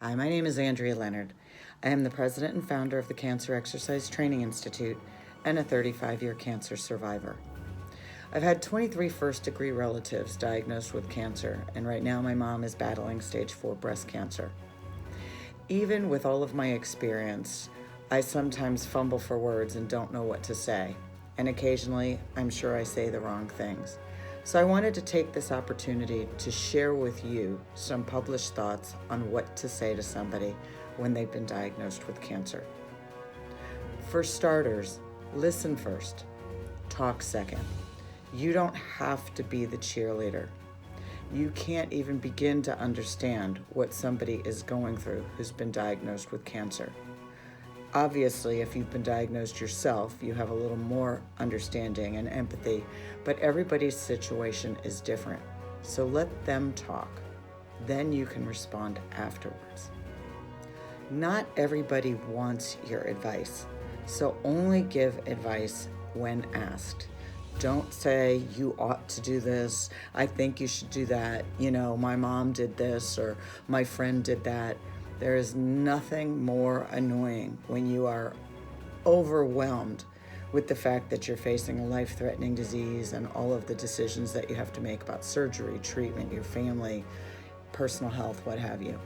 Hi, my name is Andrea Leonard. I am the president and founder of the Cancer Exercise Training Institute and a 35-year cancer survivor. I've had 23 first-degree relatives diagnosed with cancer, and right now my mom is battling stage 4 breast cancer. Even with all of my experience, I sometimes fumble for words and don't know what to say, and occasionally I'm sure I say the wrong things. So I wanted to take this opportunity to share with you some published thoughts on what to say to somebody when they've been diagnosed with cancer. For starters, listen first, talk second. You don't have to be the cheerleader. You can't even begin to understand what somebody is going through who's been diagnosed with cancer. Obviously, if you've been diagnosed yourself, you have a little more understanding and empathy, but everybody's situation is different. So let them talk. Then you can respond afterwards. Not everybody wants your advice, so only give advice when asked. Don't say, you ought to do this, I think you should do that, my mom did this, or my friend did that. There is nothing more annoying when you are overwhelmed with the fact that you're facing a life-threatening disease and all of the decisions that you have to make about surgery, treatment, your family, personal health, what have you.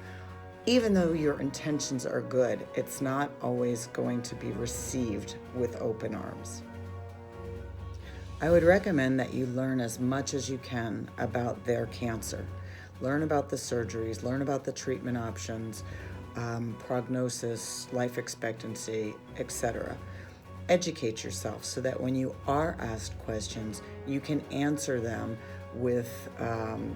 Even though your intentions are good, it's not always going to be received with open arms. I would recommend that you learn as much as you can about their cancer. Learn about the surgeries, learn about the treatment options, prognosis, life expectancy, etc. Educate yourself so that when you are asked questions, you can answer them with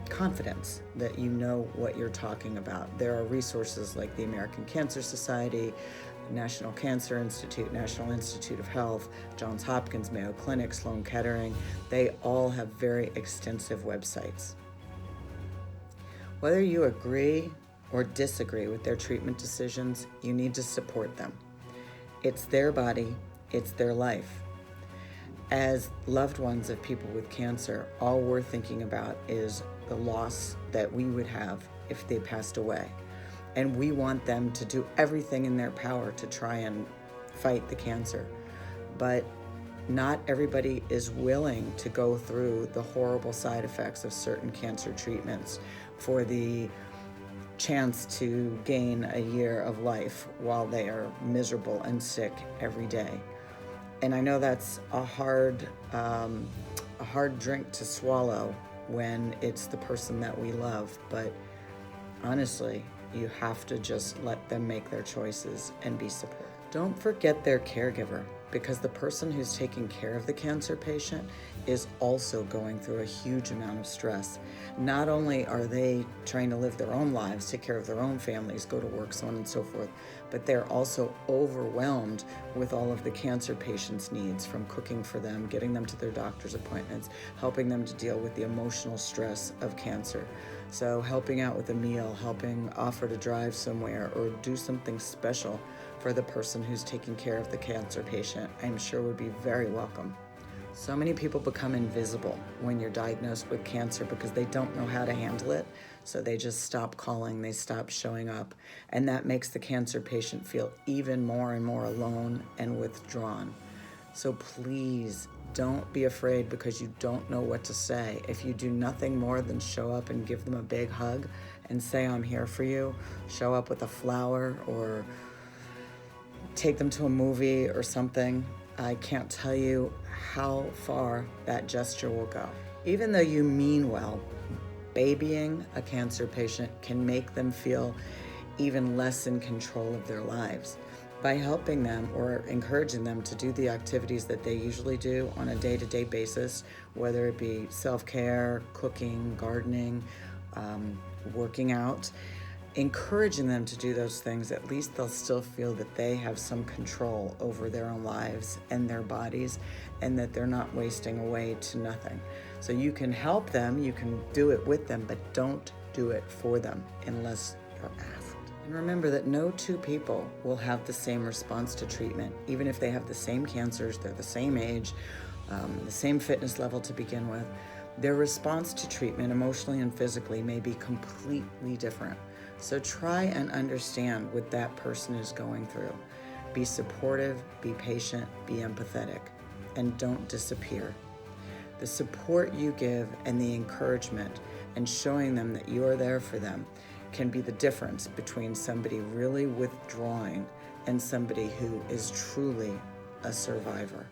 confidence that you know what you're talking about. There are resources like the American Cancer Society, National Cancer Institute, National Institute of Health, Johns Hopkins, Mayo Clinic, Sloan Kettering. They all have very extensive websites. Whether you agree or disagree with their treatment decisions, you need to support them. It's their body, it's their life. As loved ones of people with cancer, all we're thinking about is the loss that we would have if they passed away. And we want them to do everything in their power to try and fight the cancer. But not everybody is willing to go through the horrible side effects of certain cancer treatments for the chance to gain a year of life while they are miserable and sick every day. And I know that's a hard drink to swallow when it's the person that we love, but honestly, you have to just let them make their choices and be supportive. Don't forget their caregiver, because the person who's taking care of the cancer patient is also going through a huge amount of stress. Not only are they trying to live their own lives, take care of their own families, go to work, so on and so forth, but they're also overwhelmed with all of the cancer patient's needs, from cooking for them, getting them to their doctor's appointments, helping them to deal with the emotional stress of cancer. So helping out with a meal, helping offer to drive somewhere or do something special for the person who's taking care of the cancer patient, I'm sure would be very welcome. So many people become invisible when you're diagnosed with cancer because they don't know how to handle it. So they just stop calling, they stop showing up, and that makes the cancer patient feel even more and more alone and withdrawn. So please don't be afraid because you don't know what to say. If you do nothing more than show up and give them a big hug and say, I'm here for you, show up with a flower or take them to a movie or something, I can't tell you how far that gesture will go. Even though you mean well, babying a cancer patient can make them feel even less in control of their lives. By helping them or encouraging them to do the activities that they usually do on a day-to-day basis, whether it be self-care, cooking, gardening, working out, encouraging them to do those things, at least they'll still feel that they have some control over their own lives and their bodies, and that they're not wasting away to nothing. So you can help them, you can do it with them, but don't do it for them unless you're asked. And remember that no two people will have the same response to treatment, even if they have the same cancers, they're the same age, the same fitness level to begin with. Their response to treatment, emotionally and physically, may be completely different. So try and understand what that person is going through. Be supportive, be patient, be empathetic, and don't disappear. The support you give and the encouragement and showing them that you are there for them can be the difference between somebody really withdrawing and somebody who is truly a survivor.